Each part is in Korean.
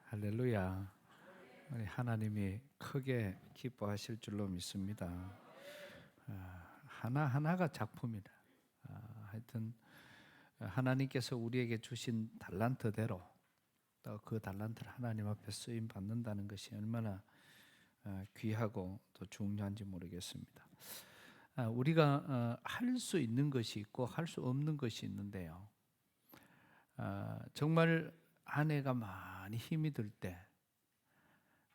할렐루야. 우리 하나님이 크게 기뻐하실 줄로 믿습니다. 하나하나가 작품이다. 하여튼 하나님께서 우리에게 주신 달란트대로 또 그 달란트를 하나님 앞에 쓰임 받는다는 것이 얼마나 귀하고 또 중요한지 모르겠습니다. 우리가 할 수 있는 것이 있고 할 수 없는 것이 있는데요. 정말 아내가 많이 힘이 들 때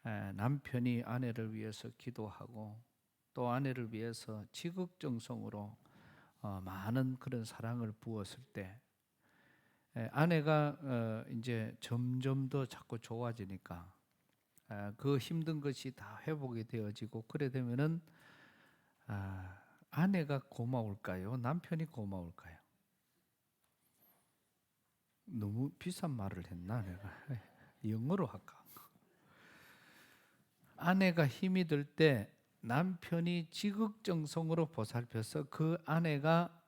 남편이 아내를 위해서 기도하고 또 아내를 위해서 지극정성으로 많은 그런 사랑을 부었을 때 아내가 이제 점점 더 자꾸 좋아지니까 그 힘든 것이 다 회복이 되어지고 그래 되면은 아내가 고마울까요? 남편이 고마울까요? 너무 비싼 말을 했나 내가? 영어로 할까? 아내가 힘이 들 때 남편이 지극정성으로 보살펴서 그 아내가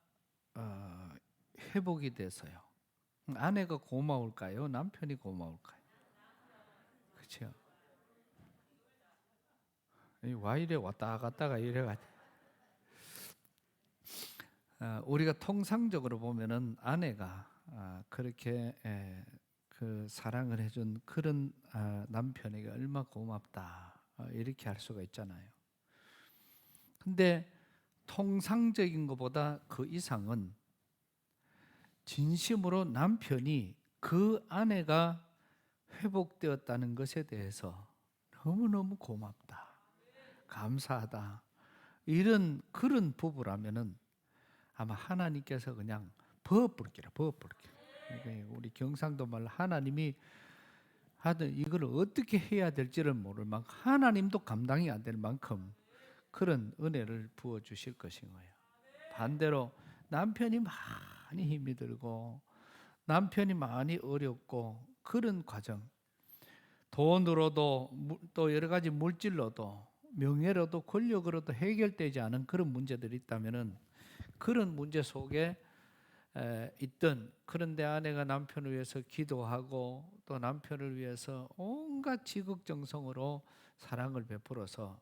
회복이 돼서요. 아내가 고마울까요? 남편이 고마울까요? 그렇죠? 와 이래 왔다 갔다가 이래가지고 우리가 통상적으로 보면은 아내가 그렇게 그 사랑을 해준 그런 남편에게 얼마 고맙다 이렇게 할 수가 있잖아요. 근데 통상적인 것보다 그 이상은 진심으로 남편이 그 아내가 회복되었다는 것에 대해서 너무너무 고맙다, 감사하다 이런 그런 부부라면은 아마 하나님께서 그냥 버풀기라. 우리 경상도 말로 하나님이 하든 이걸 어떻게 해야 될지를 모를 만큼 하나님도 감당이 안 될 만큼 그런 은혜를 부어 주실 것인 거예요. 반대로 남편이 많이 힘이 들고 남편이 많이 어렵고 그런 과정, 돈으로도 또 여러 가지 물질로도 명예로도 권력으로도 해결되지 않은 그런 문제들이 있다면은 그런 문제 속에 있던, 그런데 아내가 남편을 위해서 기도하고 또 남편을 위해서 온갖 지극정성으로 사랑을 베풀어서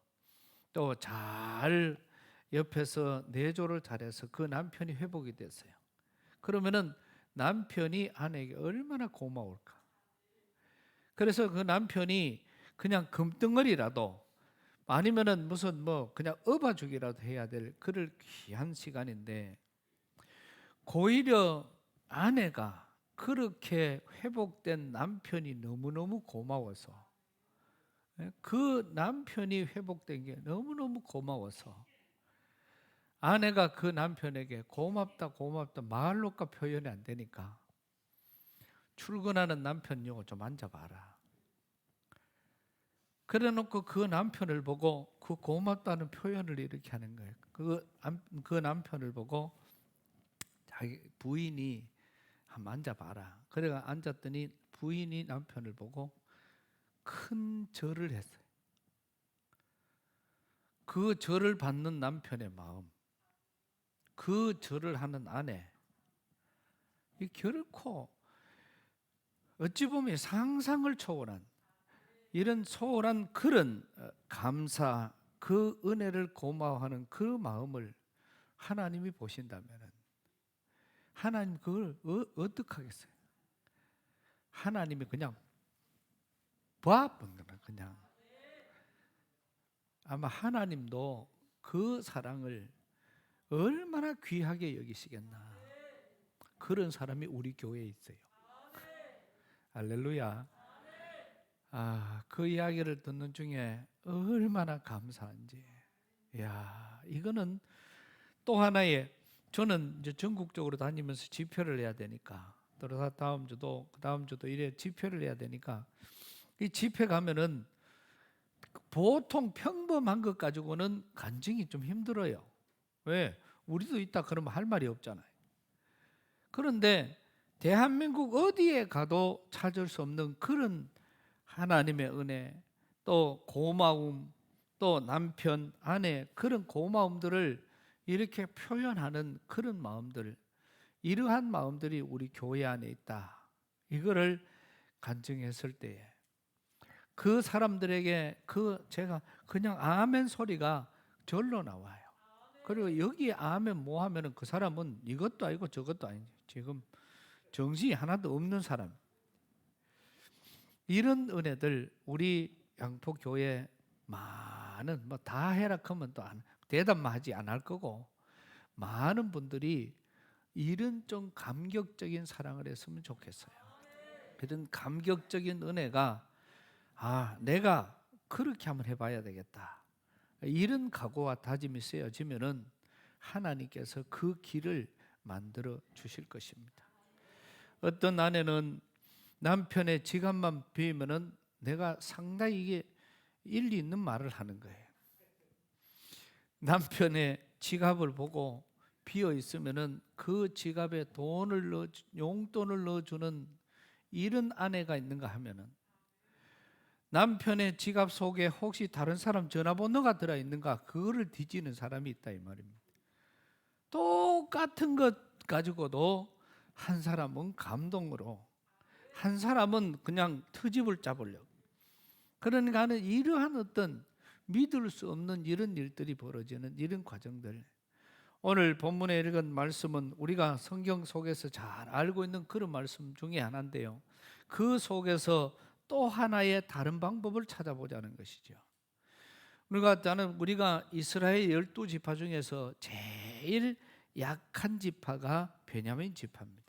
또 잘 옆에서 내조를 잘해서 그 남편이 회복이 됐어요. 그러면은 남편이 아내에게 얼마나 고마울까. 그래서 그 남편이 그냥 금덩어리라도 아니면은 무슨 뭐 그냥 업어주기라도 해야 될 그럴 귀한 시간인데 오히려 아내가 그렇게 회복된 남편이 너무너무 고마워서 그 남편이 회복된 게 너무너무 고마워서 아내가 그 남편에게 고맙다 말로까 표현이 안 되니까 출근하는 남편 요거 좀 앉아봐라. 그래 놓고 그 남편을 보고 그 고맙다는 표현을 이렇게 하는 거예요. 그 남편을 보고 자기 부인이 한번 앉아봐라. 그래가 앉았더니 부인이 남편을 보고 큰 절을 했어요. 그 절을 받는 남편의 마음, 그 절을 하는 아내, 이 결코 어찌 보면 상상을 초월한 이런 소홀한 그런 감사, 그 은혜를 고마워하는 그 마음을 하나님이 보신다면 하나님 그걸 어떻게 하겠어요? 하나님이 그냥 봐본 거는 그냥 아마 하나님도 그 사랑을 얼마나 귀하게 여기시겠나. 그런 사람이 우리 교회에 있어요. 할렐루야. 그 이야기를 듣는 중에 얼마나 감사한지. 이야, 이거는 또 하나의, 저는 이제 전국적으로 다니면서 집회를 해야 되니까, 또 다음 주도 그 다음 주도 이래 집회를 해야 되니까 이 집회 가면은 보통 평범한 것 가지고는 간증이 좀 힘들어요. 왜? 우리도 있다 그러면 할 말이 없잖아요. 그런데 대한민국 어디에 가도 찾을 수 없는 그런 하나님의 은혜, 또 고마움, 또 남편, 아내 그런 고마움들을 이렇게 표현하는 그런 마음들, 이러한 마음들이 우리 교회 안에 있다. 이거를 간증했을 때에 그 사람들에게 제가 그냥 아멘 소리가 절로 나와요. 그리고 여기 아멘 뭐 하면은 그 사람은 이것도 아니고 저것도 아니지. 지금 정신이 하나도 없는 사람. 이런 은혜들 우리 양포교회 많은 뭐 다 해라 하면 또 대답만 하지 안 할 거고 많은 분들이 이런 좀 감격적인 사랑을 했으면 좋겠어요. 그런 감격적인 은혜가 내가 그렇게 한번 해봐야 되겠다. 이런 각오와 다짐이 쓰여지면은 하나님께서 그 길을 만들어 주실 것입니다. 어떤 아내는 남편의 지갑만 비우면은 내가 상당히 이게 일리 있는 말을 하는 거예요. 남편의 지갑을 보고 비어 있으면은 그 지갑에 용돈을 넣어주는 이런 아내가 있는가 하면은 남편의 지갑 속에 혹시 다른 사람 전화번호가 들어있는가 그거를 뒤지는 사람이 있다 이 말입니다. 똑같은 것 가지고도 한 사람은 감동으로 한 사람은 그냥 트집을 잡으려고. 그러니까 이러한 어떤 믿을 수 없는 이런 일들이 벌어지는 이런 과정들. 오늘 본문에 읽은 말씀은 우리가 성경 속에서 잘 알고 있는 그런 말씀 중에 하나인데요. 그 속에서 또 하나의 다른 방법을 찾아보자는 것이죠. 우리가 이스라엘 12지파 중에서 제일 약한 지파가 베냐민 지파입니다.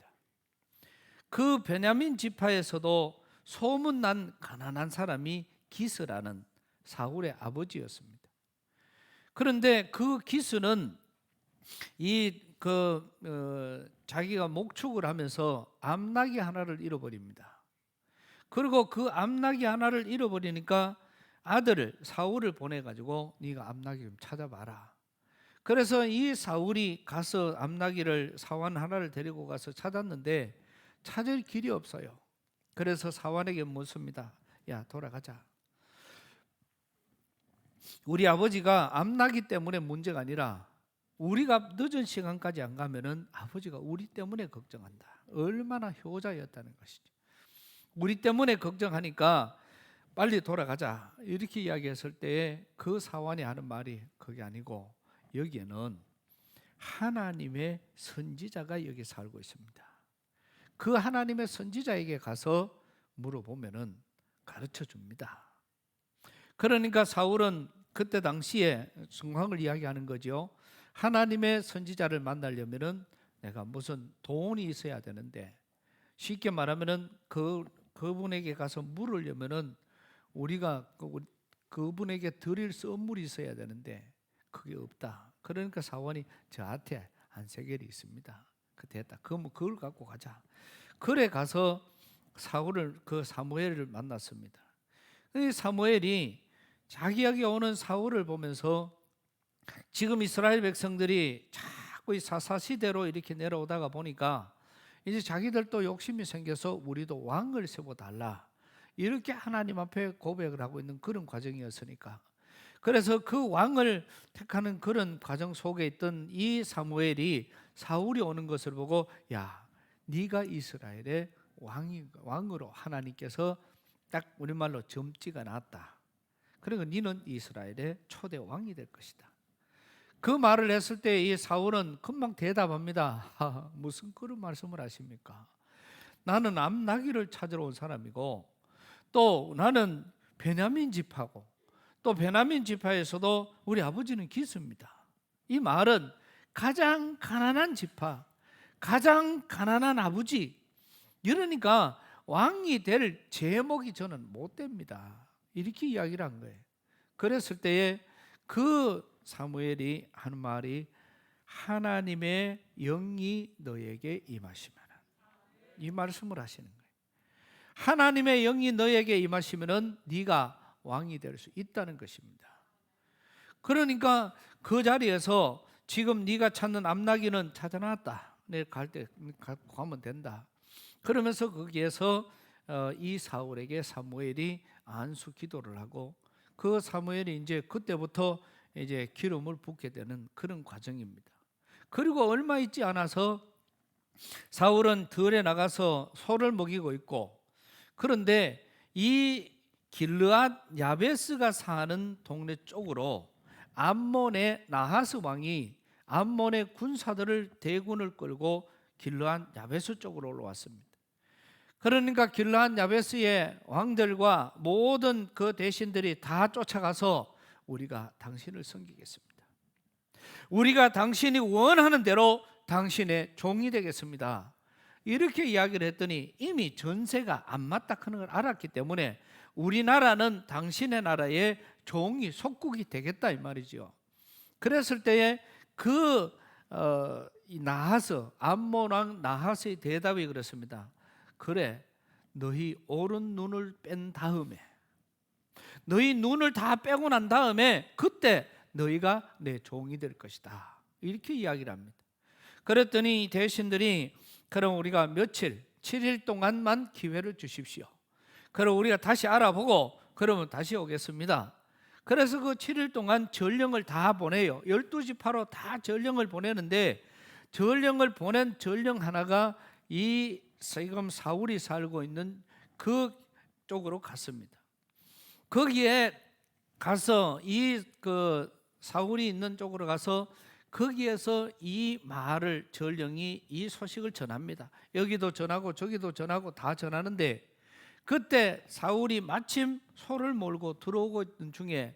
그 베냐민 지파에서도 소문난 가난한 사람이 기스라는 사울의 아버지였습니다. 그런데 그 기스는 자기가 목축을 하면서 암나귀 하나를 잃어버립니다. 그리고 그 암나귀 하나를 잃어버리니까 아들을 사울을 보내가지고 네가 암나귀 좀 찾아봐라. 그래서 이 사울이 가서 암나귀를 사환 하나를 데리고 가서 찾았는데 찾을 길이 없어요. 그래서 사환에게 묻습니다. 야, 돌아가자. 우리 아버지가 암나귀 때문에 문제가 아니라 우리가 늦은 시간까지 안 가면은 아버지가 우리 때문에 걱정한다. 얼마나 효자였다는 것이죠. 우리 때문에 걱정하니까 빨리 돌아가자 이렇게 이야기했을 때에 그 사환이 하는 말이 그게 아니고 여기에는 하나님의 선지자가 여기 살고 있습니다. 그 하나님의 선지자에게 가서 물어보면은 가르쳐 줍니다. 그러니까 사울은 그때 당시에 상황을 이야기하는 거죠. 하나님의 선지자를 만나려면은 내가 무슨 돈이 있어야 되는데 쉽게 말하면은 그분에게 가서 물으려면은 우리가 그분에게 드릴 선물이 있어야 되는데 그게 없다. 그러니까 사원이 저한테 한 세겔이 있습니다. 그 됐다. 그걸 갖고 가자. 그래 가서 사무엘을 만났습니다. 이 사무엘이 자기에게 오는 사울을 보면서 지금 이스라엘 백성들이 자꾸 이 사사시대로 이렇게 내려오다가 보니까 이제 자기들도 욕심이 생겨서 우리도 왕을 세워달라 이렇게 하나님 앞에 고백을 하고 있는 그런 과정이었으니까 그래서 그 왕을 택하는 그런 과정 속에 있던 이 사무엘이 사울이 오는 것을 보고 야 네가 이스라엘의 왕으로 하나님께서 딱 우리말로 점찍어 놨다. 그러니까 너는 이스라엘의 초대 왕이 될 것이다. 그 말을 했을 때 이 사울은 금방 대답합니다. 무슨 그런 말씀을 하십니까? 나는 암나귀를 찾으러 온 사람이고 또 나는 베냐민 지파고 또 베냐민 지파에서도 우리 아버지는 기스입니다. 이 말은 가장 가난한 지파, 가장 가난한 아버지 이러니까 왕이 될 제목이 저는 못 됩니다. 이렇게 이야기를 한 거예요. 그랬을 때에 그 사무엘이 하는 말이 하나님의 영이 너에게 임하시면 이 말씀을 하시는 거예요. 하나님의 영이 너에게 임하시면은 네가 왕이 될 수 있다는 것입니다. 그러니까 그 자리에서 지금 네가 찾는 암나귀는 찾아놨다. 내일 갈 때 갖고 가면 된다. 그러면서 거기에서 이 사울에게 사무엘이 안수 기도를 하고 그 사무엘이 이제 그때부터 이제 기름을 붓게 되는 그런 과정입니다. 그리고 얼마 있지 않아서 사울은 들에 나가서 소를 먹이고 있고 그런데 이 길르앗 야베스가 사는 동네 쪽으로 암몬의 나하스 왕이 암몬의 군사들을 대군을 끌고 길르앗 야베스 쪽으로 올라왔습니다. 그러니까 길르앗 야베스의 왕들과 모든 그 대신들이 다 쫓아가서 우리가 당신을 섬기겠습니다. 우리가 당신이 원하는 대로 당신의 종이 되겠습니다. 이렇게 이야기를 했더니 이미 전세가 안 맞다 하는 걸 알았기 때문에 우리나라는 당신의 나라의 종이 속국이 되겠다 이 말이죠. 그랬을 때에 이 나하스 암몬 왕 나하스의 대답이 그렇습니다. 그래, 너희 오른 눈을 뺀 다음에, 너희 눈을 다 빼고 난 다음에 그때 너희가 내 종이 될 것이다, 이렇게 이야기를 합니다. 그랬더니 대신들이 그럼 우리가 며칠 7일 동안만 기회를 주십시오. 그럼 우리가 다시 알아보고 그러면 다시 오겠습니다. 그래서 그 7일 동안 전령을 다 보내요. 12지파로 다 전령을 보내는데 전령을 보낸 전령 하나가 이 지금 사울이 살고 있는 그 쪽으로 갔습니다. 거기에 가서 그 사울이 있는 쪽으로 가서 거기에서 이 마을 전령이 이 소식을 전합니다. 여기도 전하고 저기도 전하고 다 전하는데 그때 사울이 마침 소를 몰고 들어오고 있던 중에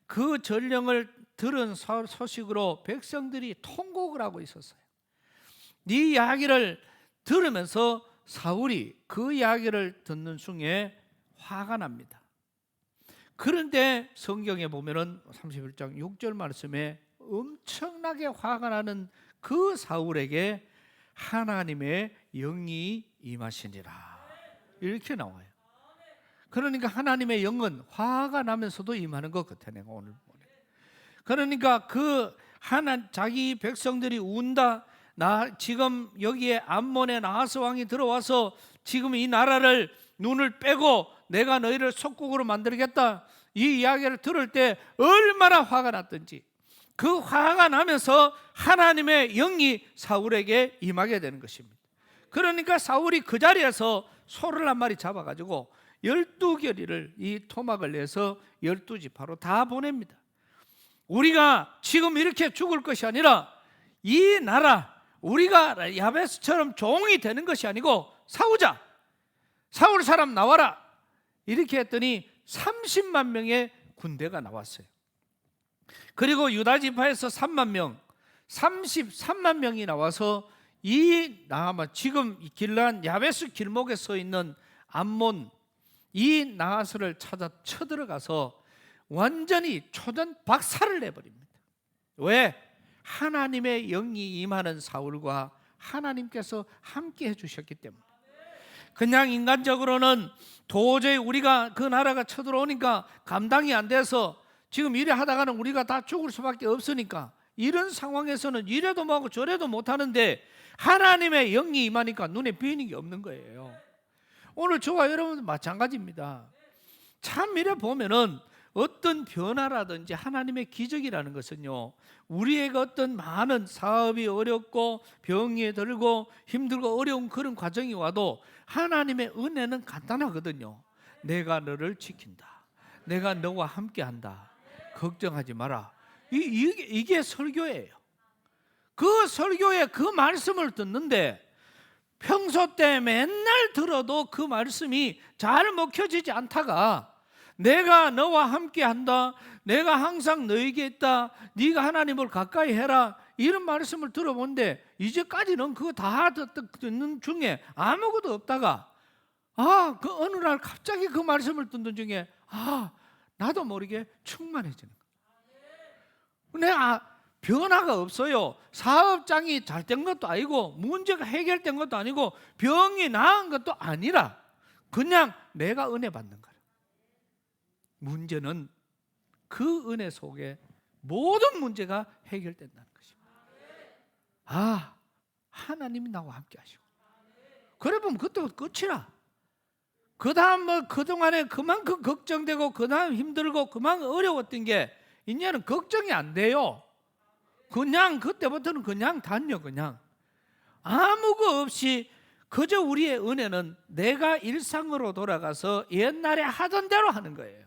그 전령을 들은 소식으로 백성들이 통곡을 하고 있었어요. 이 이야기를 들으면서 사울이 그 이야기를 듣는 중에 화가 납니다. 그런데 성경에 보면은 31장 6절 말씀에 엄청나게 화가 나는 그 사울에게 하나님의 영이 임하시니라, 이렇게 나와요. 그러니까 하나님의 영은 화가 나면서도 임하는 것 같아, 내가 오늘 보네. 그러니까 자기 백성들이 운다. 나 지금 여기에 암몬의 나하스 왕이 들어와서 지금 이 나라를 눈을 빼고 내가 너희를 속국으로 만들겠다, 이 이야기를 들을 때 얼마나 화가 났던지, 그 화가 나면서 하나님의 영이 사울에게 임하게 되는 것입니다. 그러니까 사울이 그 자리에서 소를 한 마리 잡아가지고 12겨리를 이 토막을 내서 12지파로 다 보냅니다. 우리가 지금 이렇게 죽을 것이 아니라 이 나라, 우리가 야베스처럼 종이 되는 것이 아니고 싸우자, 사울 사람 나와라, 이렇게 했더니 30만 명의 군대가 나왔어요. 그리고 유다 지파에서 3만 명, 33만 명이 나와서 지금 길르앗 야베스 길목에 서 있는 암몬 이 나하스를 찾아 쳐들어가서 완전히 초전 박살을 내버립니다. 왜? 하나님의 영이 임하는 사울과 하나님께서 함께 해주셨기 때문에. 그냥 인간적으로는 도저히 우리가 그 나라가 쳐들어오니까 감당이 안 돼서 지금 이래 하다가는 우리가 다 죽을 수밖에 없으니까 이런 상황에서는 이래도 뭐하고 저래도 못하는데 하나님의 영이 임하니까 눈에 비는 게 없는 거예요. 오늘 저와 여러분도 마찬가지입니다. 참 이래 보면은 어떤 변화라든지 하나님의 기적이라는 것은요, 우리에게 어떤 많은 사업이 어렵고 병이 들고 힘들고 어려운 그런 과정이 와도 하나님의 은혜는 간단하거든요. 내가 너를 지킨다, 내가 너와 함께한다, 걱정하지 마라. 이게 설교예요. 그 설교의 그 말씀을 듣는데 평소 때 맨날 들어도 그 말씀이 잘 먹혀지지 않다가 내가 너와 함께한다, 내가 항상 너에게 있다, 네가 하나님을 가까이 해라, 이런 말씀을 들어본데 이제까지는 그거 다 듣는 중에 아무것도 없다가 그 어느 날 갑자기 그 말씀을 듣는 중에 나도 모르게 충만해지는 거예요. 내가 변화가 없어요. 사업장이 잘 된 것도 아니고 문제가 해결된 것도 아니고 병이 나은 것도 아니라 그냥 내가 은혜 받는 거예요. 문제는 그 은혜 속에 모든 문제가 해결된다는 것입니다. 하나님이 나와 함께 하시고 그래 보면 그때부터 끝이라. 그 다음 그동안에 그만큼 걱정되고 그 다음 힘들고 그만큼 어려웠던 게 이제는 걱정이 안 돼요. 그냥 그때부터는 그냥 다녀, 그냥 아무 거 없이 그저 우리의 은혜는 내가 일상으로 돌아가서 옛날에 하던 대로 하는 거예요.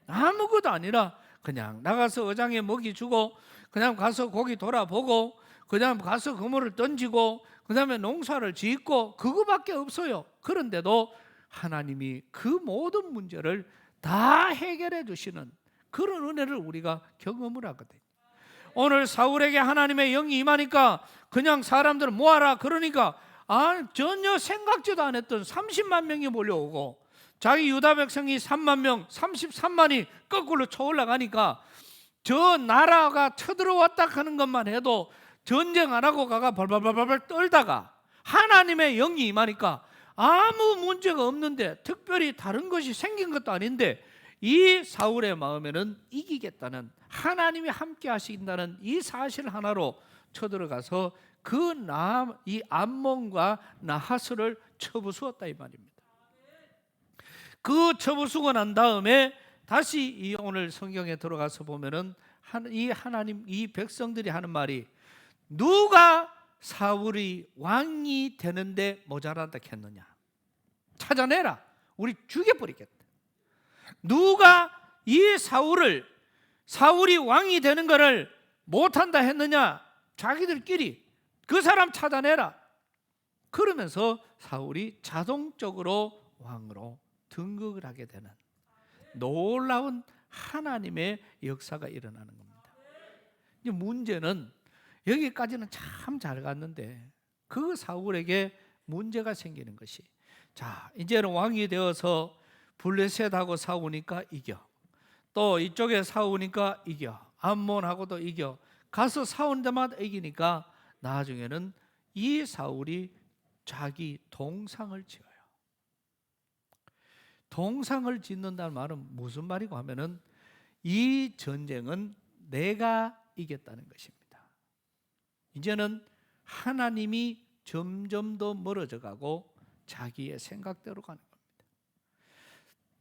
아무것도 아니라 그냥 나가서 어장에 먹이 주고, 그냥 가서 고기 돌아보고, 그냥 가서 그물을 던지고, 그 다음에 농사를 짓고, 그거밖에 없어요. 그런데도 하나님이 그 모든 문제를 다 해결해 주시는 그런 은혜를 우리가 경험을 하거든요. 오늘 사울에게 하나님의 영이 임하니까 그냥 사람들을 모아라 그러니까 전혀 생각지도 않았던 30만 명이 몰려오고, 자기 유다 백성이 3만 명, 33만이 거꾸로 쳐올라가니까 저 나라가 쳐들어왔다 하는 것만 해도 전쟁 안 하고 가가 발발발발 떨다가 하나님의 영이 임하니까 아무 문제가 없는데, 특별히 다른 것이 생긴 것도 아닌데, 이 사울의 마음에는 이기겠다는, 하나님이 함께 하신다는 이 사실 하나로 쳐들어가서 이 암몬과 나하스를 쳐부수었다 이 말입니다. 그 쳐부수고 난 다음에 다시 오늘 성경에 들어가서 보면은 이 백성들이 하는 말이, 누가 사울이 왕이 되는데 모자란다 했느냐? 찾아내라. 우리 죽여버리겠다. 누가 이 사울이 왕이 되는 것을 못한다 했느냐? 자기들끼리 그 사람 찾아내라. 그러면서 사울이 자동적으로 왕으로 등극을 하게 되는 놀라운 하나님의 역사가 일어나는 겁니다. 이제 문제는 여기까지는 참 잘 갔는데 그 사울에게 문제가 생기는 것이, 자 이제는 왕이 되어서 블레셋하고 싸우니까 이겨, 또 이쪽에 싸우니까 이겨, 암몬하고도 이겨, 가서 싸우는 데마다 이기니까 나중에는 이 사울이 자기 동상을 지어요. 동상을 짓는다는 말은 무슨 말이고 하면은 이 전쟁은 내가 이겼다는 것입니다. 이제는 하나님이 점점 더 멀어져 가고 자기의 생각대로 가는 겁니다.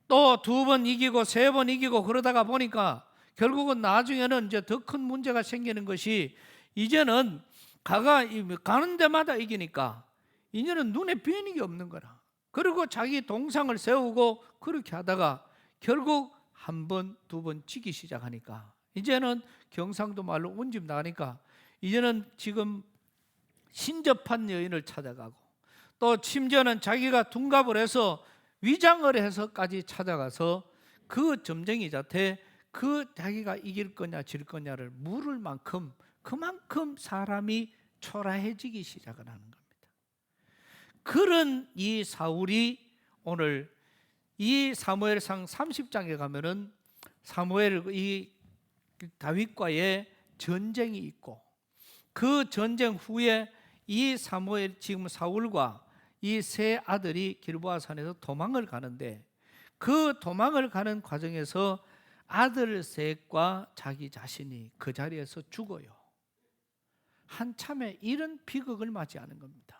또 2번 이기고 3번 이기고 그러다가 보니까 결국은 나중에는 이제 더 큰 문제가 생기는 것이, 이제는 가는 데마다 이기니까 이제는 눈에 뵈는 없는 거라. 그리고 자기 동상을 세우고 그렇게 하다가 결국 1번, 2번 지기 시작하니까 이제는 경상도 말로 운집 나가니까 이제는 지금 신접한 여인을 찾아가고, 또 심지어는 자기가 둔갑을 해서 위장을 해서까지 찾아가서 그 점쟁이 자태, 자기가 이길 거냐 질 거냐를 물을 만큼 그만큼 사람이 초라해지기 시작을 하는 겁니다. 그런 이 사울이 오늘 이 사무엘상 30장에 가면은 이 다윗과의 전쟁이 있고, 그 전쟁 후에 이 지금 사울과 이 세 아들이 길보아 산에서 도망을 가는데, 그 도망을 가는 과정에서 아들 셋과 자기 자신이 그 자리에서 죽어요. 한참에 이런 비극을 맞이하는 겁니다.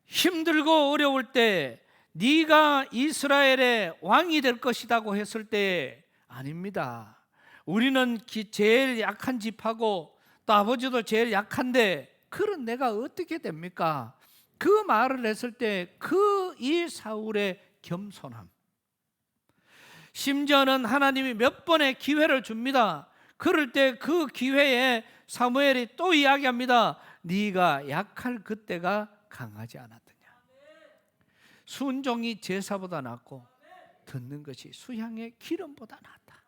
힘들고 어려울 때 네가 이스라엘의 왕이 될 것이라고 했을 때, 아닙니다. 우리는 제일 약한 집하고 또 아버지도 제일 약한데 그런 내가 어떻게 됩니까? 그 말을 했을 때 이 사울의 겸손함, 심지어는 하나님이 몇 번의 기회를 줍니다. 그럴 때 그 기회에 사무엘이 또 이야기합니다. 네가 약할 그때가 강하지 않았더냐. 순종이 제사보다 낫고 듣는 것이 수양의 기름보다 낫다.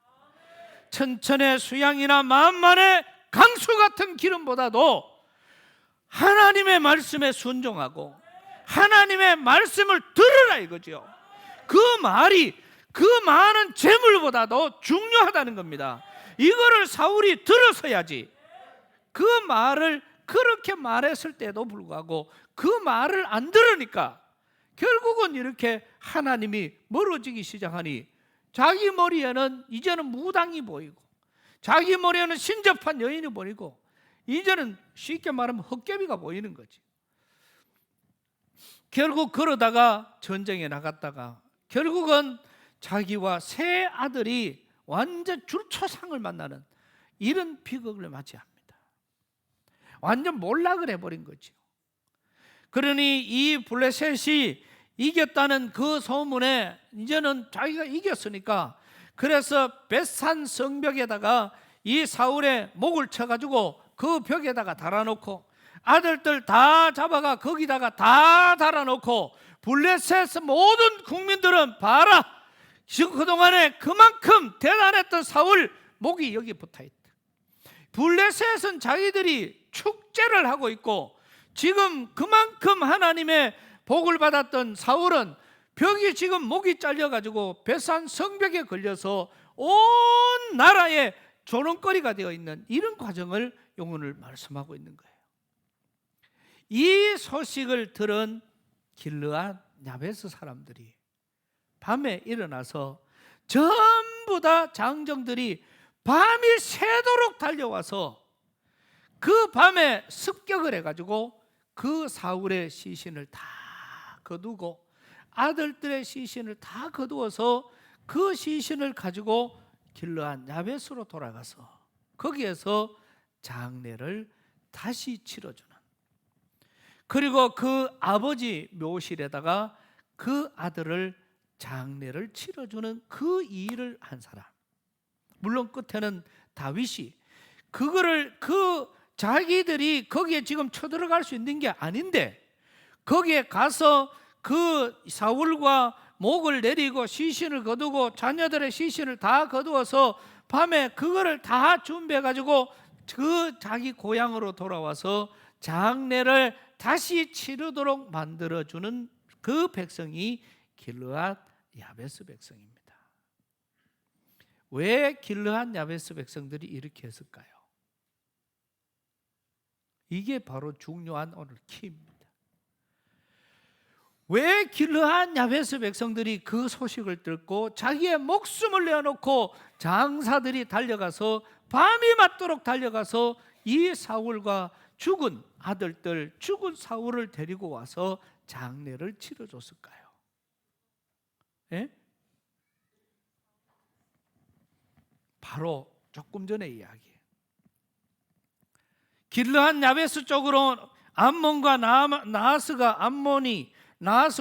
천천의 수양이나 만만의 강수 같은 기름보다도 하나님의 말씀에 순종하고 하나님의 말씀을 들으라 이거죠. 그 말이 그 많은 재물보다도 중요하다는 겁니다. 이거를 사울이 들어서야지. 그 말을 그렇게 말했을 때도 불구하고 그 말을 안 들으니까 결국은 이렇게 하나님이 멀어지기 시작하니, 자기 머리에는 이제는 무당이 보이고 자기 머리에는 신접한 여인이 보이고 이제는 쉽게 말하면 헛개비가 보이는 거지. 결국 그러다가 전쟁에 나갔다가 결국은 자기와 세 아들이 완전 줄초상을 만나는 이런 비극을 맞이합니다. 완전 몰락을 해버린 거죠. 그러니 이 블레셋이 이겼다는 그 소문에 이제는 자기가 이겼으니까, 그래서 벳산 성벽에다가 이 사울의 목을 쳐가지고 그 벽에다가 달아놓고 아들들 다 잡아가 거기다가 다 달아놓고, 블레셋 모든 국민들은 봐라, 지금 그동안에 그만큼 대단했던 사울 목이 여기 붙어있다. 블레셋은 자기들이 축제를 하고 있고, 지금 그만큼 하나님의 복을 받았던 사울은 벽이 지금 목이 잘려가지고 벳산 성벽에 걸려서 온 나라에 조롱거리가 되어 있는 이런 과정을 오늘 말씀하고 있는 거예요. 이 소식을 들은 길르앗 야베스 사람들이 밤에 일어나서 전부 다 장정들이 밤이 새도록 달려와서 그 밤에 습격을 해가지고 그 사울의 시신을 다 거두고 아들들의 시신을 다 거두어서 그 시신을 가지고 길르앗 야베스로 돌아가서 거기에서 장례를 다시 치러주는, 그리고 그 아버지 묘실에다가 그 아들을 장례를 치러주는 그 일을 한 사람. 물론 끝에는 다윗이 그거를 자기들이 거기에 지금 쳐들어갈 수 있는 게 아닌데, 거기에 가서 그 사울과 목을 내리고 시신을 거두고 자녀들의 시신을 다 거두어서 밤에 그거를 다 준비해 가지고 그 자기 고향으로 돌아와서 장례를 다시 치르도록 만들어주는 그 백성이 길르앗 야베스 백성입니다. 왜 길르앗 야베스 백성들이 이렇게 했을까요? 이게 바로 중요한 오늘 키입니다. 왜 길르앗 야베스 백성들이 그 소식을 듣고 자기의 목숨을 내어놓고 장사들이 달려가서 밤이 맞도록 달려가서 이 사울과 죽은 아들들, 죽은 사울을 데리고 와서 장례를 치러줬을까요? 예? 바로 조금 전의 이야기예요. 길르앗 야베스 쪽으로 암몬과 나하스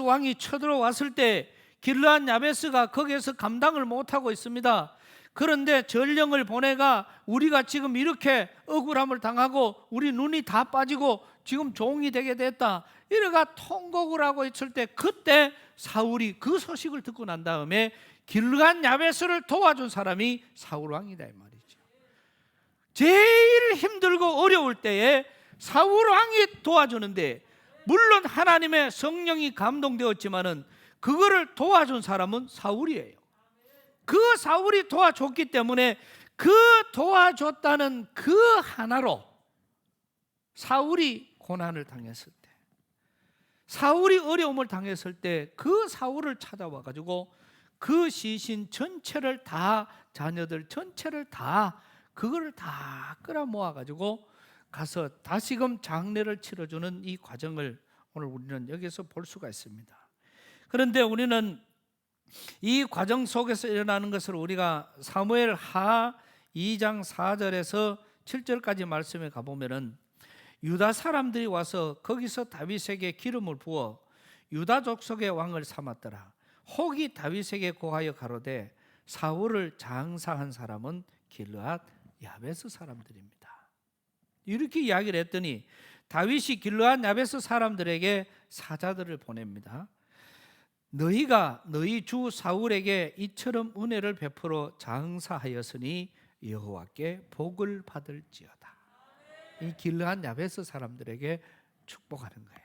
왕이 쳐들어왔을 때 길르앗 야베스가 거기에서 감당을 못하고 있습니다. 그런데 전령을 보내가 우리가 지금 이렇게 억울함을 당하고 우리 눈이 다 빠지고 지금 종이 되게 됐다, 이래가 통곡을 하고 있을 때, 그때 사울이 그 소식을 듣고 난 다음에 길르앗 야베스를 도와준 사람이 사울 왕이다 이 말이죠. 제일 힘들고 어려울 때에 사울 왕이 도와주는데, 물론 하나님의 성령이 감동되었지만은 그거를 도와준 사람은 사울이에요. 그 사울이 도와줬기 때문에 그 도와줬다는 그 하나로 사울이 고난을 당했을 때, 사울이 어려움을 당했을 때 그 사울을 찾아와 가지고 그 시신 전체를 다, 자녀들 전체를 다, 그거를 다 끌어모아 가지고 가서 다시금 장례를 치러주는 이 과정을 오늘 우리는 여기서 볼 수가 있습니다. 그런데 우리는 이 과정 속에서 일어나는 것을 우리가 사무엘 하 2장 4절에서 7절까지 말씀에 가보면은, 유다 사람들이 와서 거기서 다윗에게 기름을 부어 유다 족속의 왕을 삼았더라. 혹이 다윗에게 고하여 가로되 사울을 장사한 사람은 길르앗 야베스 사람들입니다. 이렇게 이야기를 했더니 다윗이 길르앗 야베스 사람들에게 사자들을 보냅니다. 너희가 너희 주 사울에게 이처럼 은혜를 베풀어 장사하였으니 여호와께 복을 받을지어다. 이 길르앗 야베스 사람들에게 축복하는 거예요.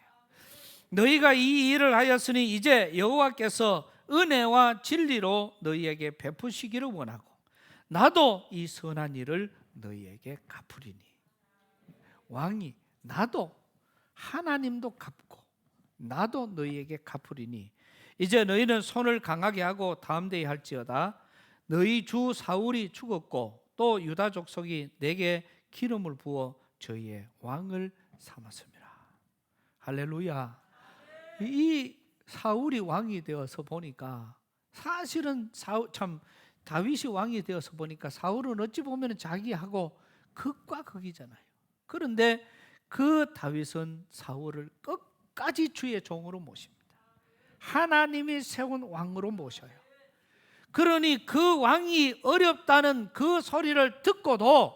너희가 이 일을 하였으니 이제 여호와께서 은혜와 진리로 너희에게 베푸시기를 원하고 나도 이 선한 일을 너희에게 갚으리니. 왕이 나도, 하나님도 갚고 나도 너희에게 갚으리니 이제 너희는 손을 강하게 하고 담대히 할지어다. 너희 주 사울이 죽었고 또 유다 족속이 내게 기름을 부어 저희의 왕을 삼았습니다. 할렐루야. 이 사울이 왕이 되어서 보니까, 사실은 참 다윗이 왕이 되어서 보니까 사울은 어찌 보면 자기하고 극과 극이잖아요. 그런데 그 다윗은 사울을 끝까지 주의 종으로 모십니다. 하나님이 세운 왕으로 모셔요. 그러니 그 왕이 어렵다는 그 소리를 듣고도,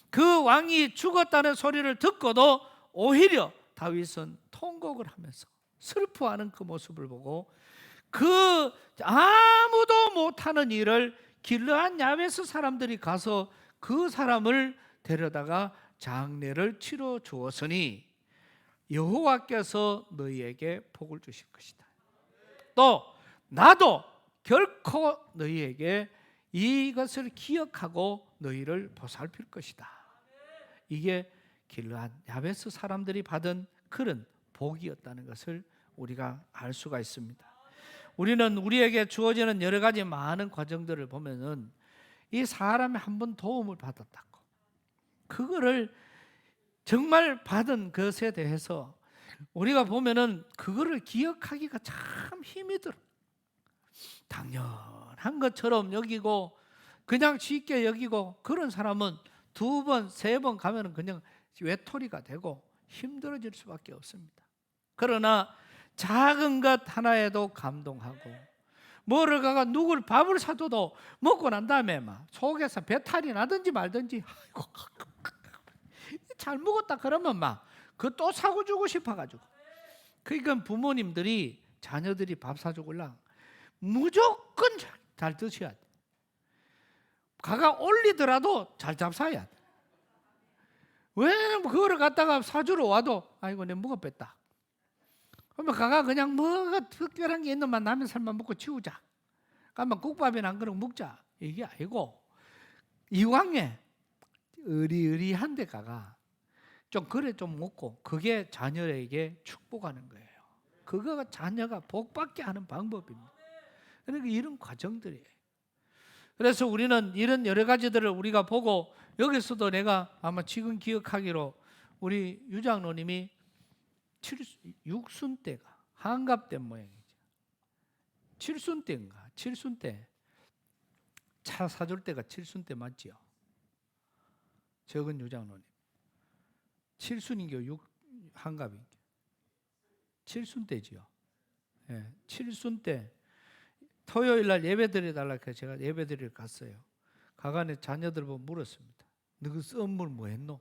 그 왕이 죽었다는 소리를 듣고도 오히려 다윗은 통곡을 하면서 슬퍼하는 그 모습을 보고 그 아무도 못하는 일을 길르앗 야베스 사람들이 가서 그 사람을 데려다가 장례를 치러 주었으니 여호와께서 너희에게 복을 주실 것이다. 또 나도 결코 너희에게 이것을 기억하고 너희를 보살필 것이다. 이게 길르앗 야베스 사람들이 받은 그런 복이었다는 것을 우리가 알 수가 있습니다. 우리는 우리에게 주어지는 여러 가지 많은 과정들을 보면은 이 사람이 한 번 도움을 받았다고, 그거를 정말 받은 것에 대해서 우리가 보면은 그거를 기억하기가 참 힘이 들어. 당연한 것처럼 여기고 그냥 쉽게 여기고, 그런 사람은 2번, 3번 가면은 그냥 외톨이가 되고 힘들어질 수밖에 없습니다. 그러나 작은 것 하나에도 감동하고, 뭐를 가가 누굴 밥을 사줘도 먹고 난 다음에 막 속에서 배탈이 나든지 말든지, 아이고 잘 먹었다 그러면 막 그 또 사고 주고 싶어가지고. 그러니까 부모님들이 자녀들이 밥 사주고랑 무조건 잘 드셔야 돼. 가가 올리더라도 잘 잡사야 돼. 왜 그거를 갖다가 사주러 와도 아이고 내 뭐가 뺐다. 그러면 가가 그냥 뭐가 특별한 게 있는만 라면 살만 먹고 치우자. 그러면 국밥이나 한 그릇 먹자. 이게 아니고 이왕에 의리의리한 데 가가 좀 그래 좀 먹고, 그게 자녀에게 축복하는 거예요. 그거가 자녀가 복받게 하는 방법입니다. 그러니까 이런 과정들이에요. 그래서 우리는 이런 여러 가지들을 우리가 보고, 여기서도 내가 아마 지금 기억하기로 우리 유장로님이 6순 때가 한갑된 모양이죠. 7순 때인가? 7순 때 차 사줄 때가 7순 때 맞지요? 적은 유장로님 7순인겨 한갑인겨 7순 때지요. 예, 7순 때 토요일 날 예배 드려달라고 해서 제가 예배 드리러 갔어요. 가간에 자녀들 보고 물었습니다. 너 선물 뭐 했노?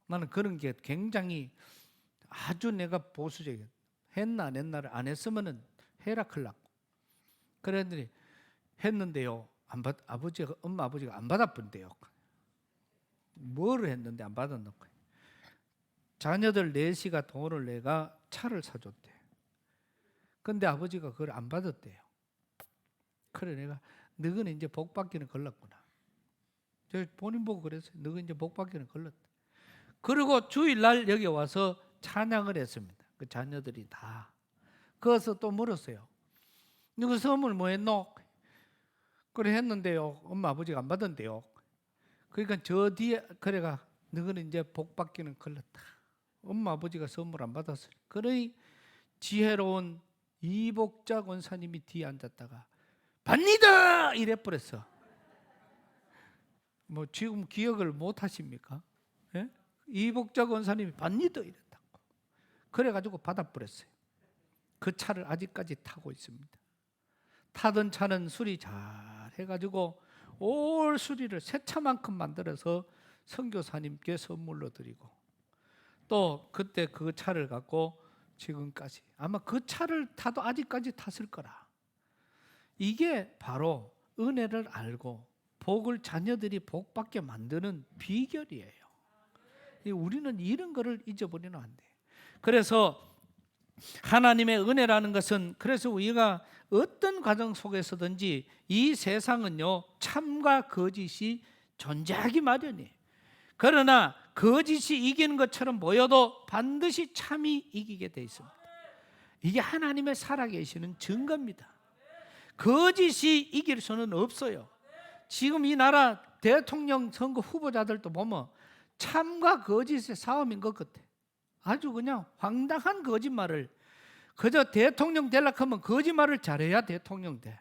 나는 그런 게 굉장히 아주 내가 보수적이야. 했나 안 했나를 안 했으면은 해라 큰일 났고. 그랬더니 했는데요. 아버지가, 엄마 아버지가 안 받아본대요. 뭐를 했는데 안 받았는 거예요. 자녀들 넷이가 돈을 내가 차를 사줬대. 근데 아버지가 그걸 안 받았대요. 그래 내가 너는 이제 복 받기는 걸렸구나. 저 본인 보고 그랬어요. 너는 이제 복 받기는 걸렸다. 그리고 주일날 여기 와서 찬양을 했습니다. 그 자녀들이 다. 그래서 또 물었어요. 누구 선물 뭐 했노? 그래 했는데요. 엄마 아버지가 안 받은데요. 그러니까 저 뒤에 그래가 너는 이제 복 받기는 걸렸다. 엄마 아버지가 선물 안 받았어요. 그러니 지혜로운 이복자 권사님이 뒤에 앉았다가 받니다 이래 버렸어. 뭐 지금 기억을 못 하십니까? 예? 이복자 권사님이 받니다 이랬다고. 그래가지고 받아버렸어요. 그 차를 아직까지 타고 있습니다. 타던 차는 수리 잘 해가지고 올 수리를 새 차만큼 만들어서 선교사님께 선물로 드리고, 또 그때 그 차를 갖고 지금까지 아마 그 차를 타도 아직까지 탔을 거라. 이게 바로 은혜를 알고 복을 자녀들이 복받게 만드는 비결이에요. 우리는 이런 거를 잊어버리면 안 돼. 그래서 하나님의 은혜라는 것은, 그래서 우리가 어떤 과정 속에서든지 이 세상은요 참과 거짓이 존재하기 마련이에요. 그러나 거짓이 이기는 것처럼 보여도 반드시 참이 이기게 돼 있습니다. 이게 하나님의 살아계시는 증거입니다. 거짓이 이길 수는 없어요. 지금 이 나라 대통령 선거 후보자들도 보면 참과 거짓의 싸움인 것 같아. 아주 그냥 황당한 거짓말을, 그저 대통령 되려고 하면 거짓말을 잘해야 대통령 돼.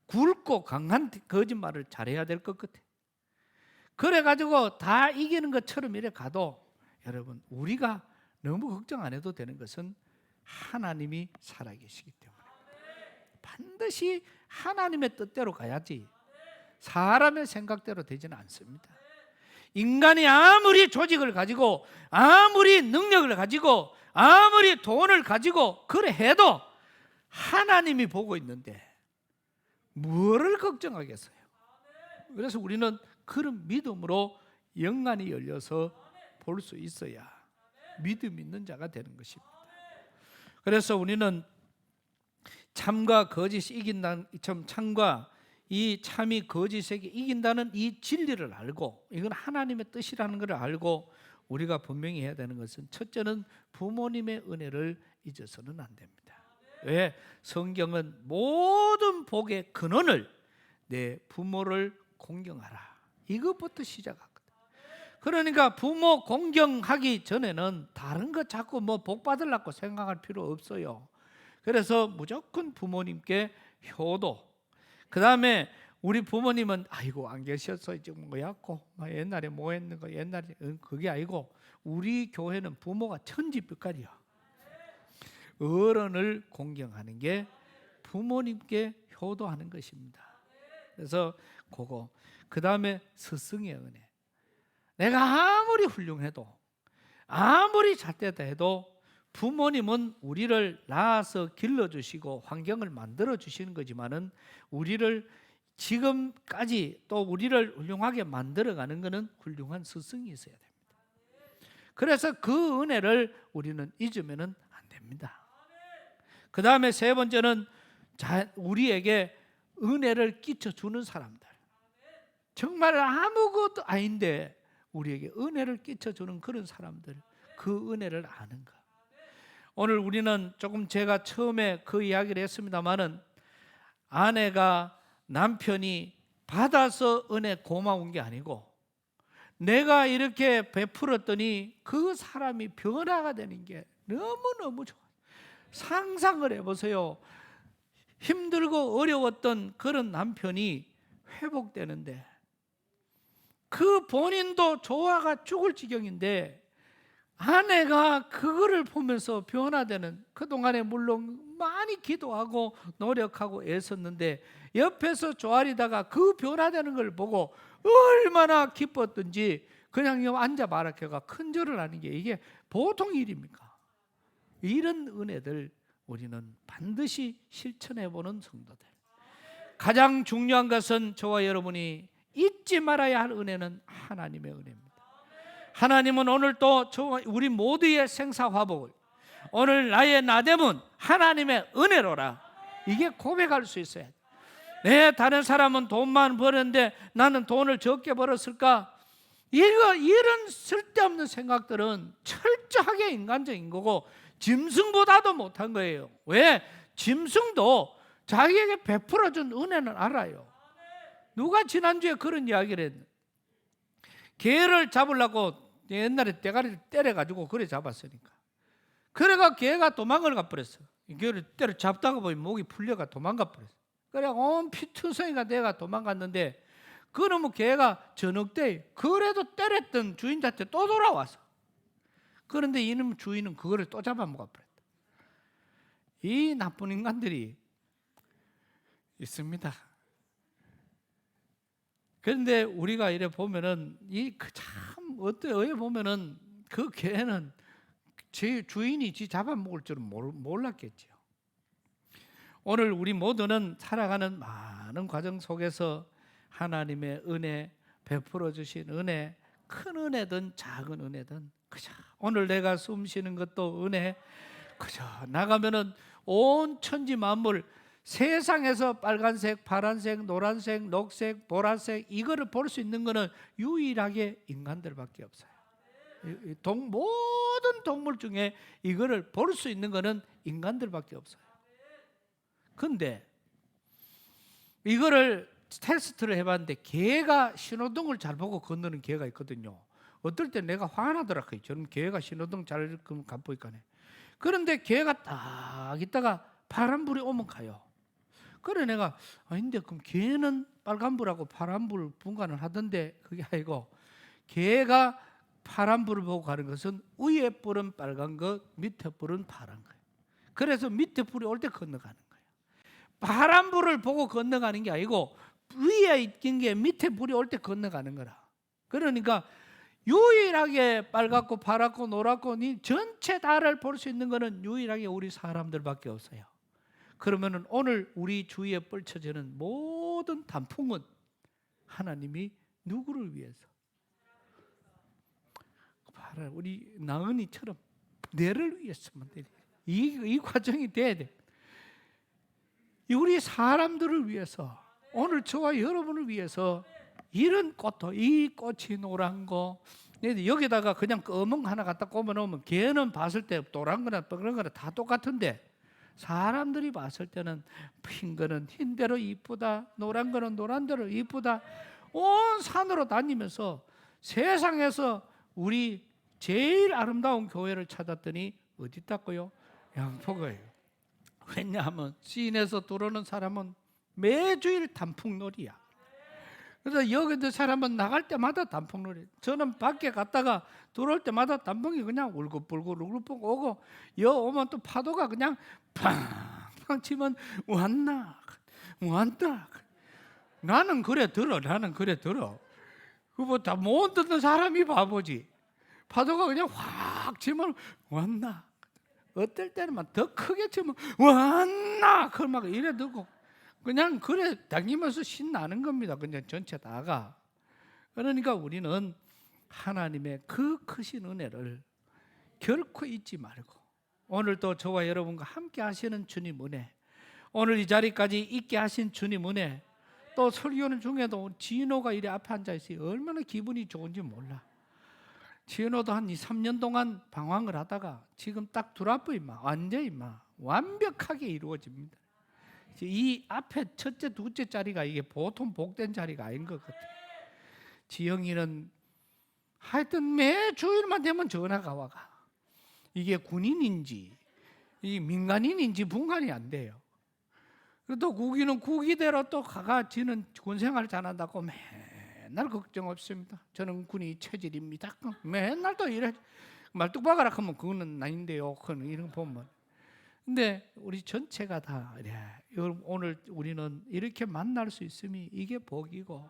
굵고 강한 거짓말을 잘해야 될 것 같아. 그래가지고 다 이기는 것처럼 이래 가도, 여러분 우리가 너무 걱정 안 해도 되는 것은 하나님이 살아계시기 때문에 반드시 하나님의 뜻대로 가야지 사람의 생각대로 되지는 않습니다. 인간이 아무리 조직을 가지고 아무리 능력을 가지고 아무리 돈을 가지고 그래 해도 하나님이 보고 있는데 뭐를 걱정하겠어요? 그래서 우리는 그런 믿음으로 영안이 열려서 볼 수 있어야 믿음 있는 자가 되는 것입니다. 그래서 우리는 참과 거짓이 이긴다는, 참과 이 참이 거짓에게 이긴다는 이 진리를 알고, 이건 하나님의 뜻이라는 것을 알고 우리가 분명히 해야 되는 것은, 첫째는 부모님의 은혜를 잊어서는 안 됩니다. 왜? 성경은 모든 복의 근원을 내 부모를 공경하라, 이것부터 시작하거든. 그러니까 부모 공경하기 전에는 다른 거 자꾸 뭐 복 받으려고 생각할 필요 없어요. 그래서 무조건 부모님께 효도. 그 다음에 우리 부모님은 아이고 안 계셨어 이제 뭐였고 옛날에 뭐 했는 거 옛날에 그게 아니고, 우리 교회는 부모가 천지빛깔이야. 어른을 공경하는 게 부모님께 효도하는 것입니다. 그래서 그거. 그 다음에 스승의 은혜. 내가 아무리 훌륭해도 아무리 잣대다 해도 부모님은 우리를 낳아서 길러주시고 환경을 만들어주시는 거지만은 우리를 지금까지 또 우리를 훌륭하게 만들어가는 것은 훌륭한 스승이 있어야 됩니다. 그래서 그 은혜를 우리는 잊으면 안 됩니다. 그 다음에 세 번째는 우리에게 은혜를 끼쳐주는 사람들. 정말 아무것도 아닌데 우리에게 은혜를 끼쳐주는 그런 사람들, 그 은혜를 아는가. 오늘 우리는 조금 제가 처음에 그 이야기를 했습니다마는, 아내가 남편이 받아서 은혜 고마운 게 아니고 내가 이렇게 베풀었더니 그 사람이 변화가 되는 게 너무너무 좋아요. 상상을 해보세요. 힘들고 어려웠던 그런 남편이 회복되는데, 그 본인도 좋아가 죽을 지경인데 아내가 그거를 보면서 변화되는, 그동안에 물론 많이 기도하고 노력하고 애썼는데 옆에서 조아리다가 그 변화되는 걸 보고 얼마나 기뻤던지 그냥 앉아봐라 걔가 큰절을 하는 게 이게 보통 일입니까? 이런 은혜들 우리는 반드시 실천해보는 성도들. 가장 중요한 것은 저와 여러분이 잊지 말아야 할 은혜는 하나님의 은혜입니다. 하나님은 오늘 또 우리 모두의 생사화복을, 오늘 나의 나됨은 하나님의 은혜로라, 이게 고백할 수 있어야 돼. 네, 다른 사람은 돈만 버는데 나는 돈을 적게 벌었을까? 이런 쓸데없는 생각들은 철저하게 인간적인 거고 짐승보다도 못한 거예요. 왜? 짐승도 자기에게 베풀어준 은혜는 알아요. 누가 지난주에 그런 이야기를 했는데, 개를 잡으려고 옛날에 대가리를 때려가지고 그래 잡았으니까, 그래가 개가 도망을 가버렸어. 개를 때려 잡다가 보니 목이 풀려가 도망가 버렸어. 그래 온 피투성이가 내가 도망갔는데, 그러면 개가 저녁때 그래도 때렸던 주인한테 또 돌아왔어. 그런데 이놈 주인은 그거를 또 잡아먹어 버렸다. 이 나쁜 인간들이 있습니다. 그런데 우리가 이래 보면은 참 어떻게 보면은 그 개는 제 주인이 지 잡아먹을 줄은 몰랐겠죠. 오늘 우리 모두는 살아가는 많은 과정 속에서 하나님의 은혜, 베풀어 주신 은혜, 큰 은혜든 작은 은혜든, 그저 오늘 내가 숨 쉬는 것도 은혜, 그저 나가면은 온 천지 만물, 세상에서 빨간색, 파란색, 노란색, 녹색, 보라색 이거를 볼 수 있는 것은 유일하게 인간들밖에 없어요. 모든 동물 중에 이거를 볼 수 있는 것은 인간들밖에 없어요. 근데 이거를 테스트를 해봤는데, 개가 신호등을 잘 보고 건너는 개가 있거든요. 어떨 때 내가 화나더라고요. 저는 개가 신호등 잘 보니까. 그런데 개가 딱 있다가 파란불이 오면 가요. 그래 내가 아닌데 그럼 개는 빨간불하고 파란불 분간을 하던데, 그게 아니고 개가 파란 불을 보고 가는 것은 위에 불은 빨간 것, 밑에 불은 파란 거예요. 그래서 밑에 불이 올 때 건너가는 거예요. 파란 불을 보고 건너가는 게 아니고 위에 있는 게 밑에 불이 올 때 건너가는 거라. 그러니까 유일하게 빨갛고 파랗고 노랗고 전체 다를 볼 수 있는 것은 유일하게 우리 사람들밖에 없어요. 그러면은 오늘 우리 주위에 펼쳐지는 모든 단풍은 하나님이 누구를 위해서? 우리 나은이처럼 내를 위해서만 돼. 이 과정이 돼야 돼. 우리 사람들을 위해서, 오늘 저와 여러분을 위해서 이런 꽃도, 이 꽃이 노란 거, 여기다가 그냥 검은 거 하나 갖다 꼽아놓으면 걔는 봤을 때 노란 거나 빨간 거나 다 똑같은데 사람들이 봤을 때는 흰 거는 흰대로 이쁘다, 노란 거는 노란대로 이쁘다. 온 산으로 다니면서 세상에서 우리 제일 아름다운 교회를 찾았더니 어디 있다고요? 양포가예요. 왜냐하면 시내에서 들어오는 사람은 매주일 단풍놀이야. 그래서 여기 있는 사람은 나갈 때마다 단풍놀이. 저는 밖에 갔다가 들어올 때마다 단풍이 그냥 울긋불긋 오고, 여 오면 또 파도가 그냥 팡팡 치면 왔나. 나는 그래 들어. 그거 다 못 듣는 사람이 바보지. 파도가 그냥 확 치면 왔나. 어떨 때는 막 더 크게 치면 왔나. 그걸 막 이래 듣고 그냥 그래 다니면서 신나는 겁니다. 그냥 전체 다가. 그러니까 우리는 하나님의 그 크신 은혜를 결코 잊지 말고, 오늘도 저와 여러분과 함께 하시는 주님 은혜, 오늘 이 자리까지 있게 하신 주님 은혜, 또 설교는 중에도 진호가 이래 앞에 앉아 있어요. 얼마나 기분이 좋은지 몰라. 진호도 한 2, 3년 동안 방황을 하다가 지금 딱 둘아프 완전히 완벽하게 이루어집니다. 이 앞에 첫째, 둘째 자리가 이게 보통 복된 자리가 아닌 것 같아요. 지영이는 하여튼 매 주일만 되면 전화가 와가. 이게 군인인지 이 민간인인지 분간이 안 돼요. 또 구기는 구기대로 또 가가 지는 군생활 잘한다고 맨날 걱정 없습니다. 저는 군이 체질입니다. 맨날 또 이래 말뚝박아라 하면 그거는 아닌데요. 그건 이런 거 보면. 근데 우리 전체가 다 이래. 오늘 우리는 이렇게 만날 수 있음이 이게 복이고,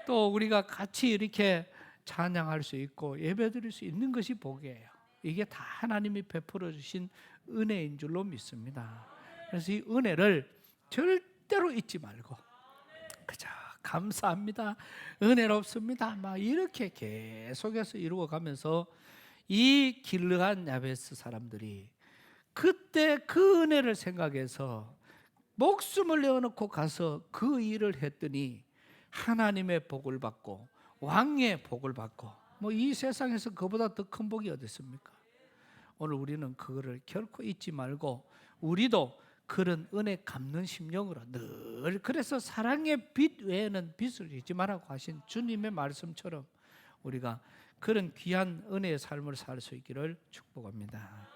또 우리가 같이 이렇게 찬양할 수 있고 예배드릴 수 있는 것이 복이에요. 이게 다 하나님이 베풀어 주신 은혜인 줄로 믿습니다. 그래서 이 은혜를 절대로 잊지 말고 그저 감사합니다, 은혜롭습니다 막 이렇게 계속해서 이루어가면서 이 길르한 야베스 사람들이 그때 그 은혜를 생각해서 목숨을 내어놓고 가서 그 일을 했더니 하나님의 복을 받고 왕의 복을 받고, 뭐 이 세상에서 그보다 더 큰 복이 어디 있습니까? 오늘 우리는 그거를 결코 잊지 말고 우리도 그런 은혜 갚는 심령으로 늘, 그래서 사랑의 빛 외에는 빛을 잊지 말라고 하신 주님의 말씀처럼 우리가 그런 귀한 은혜의 삶을 살 수 있기를 축복합니다.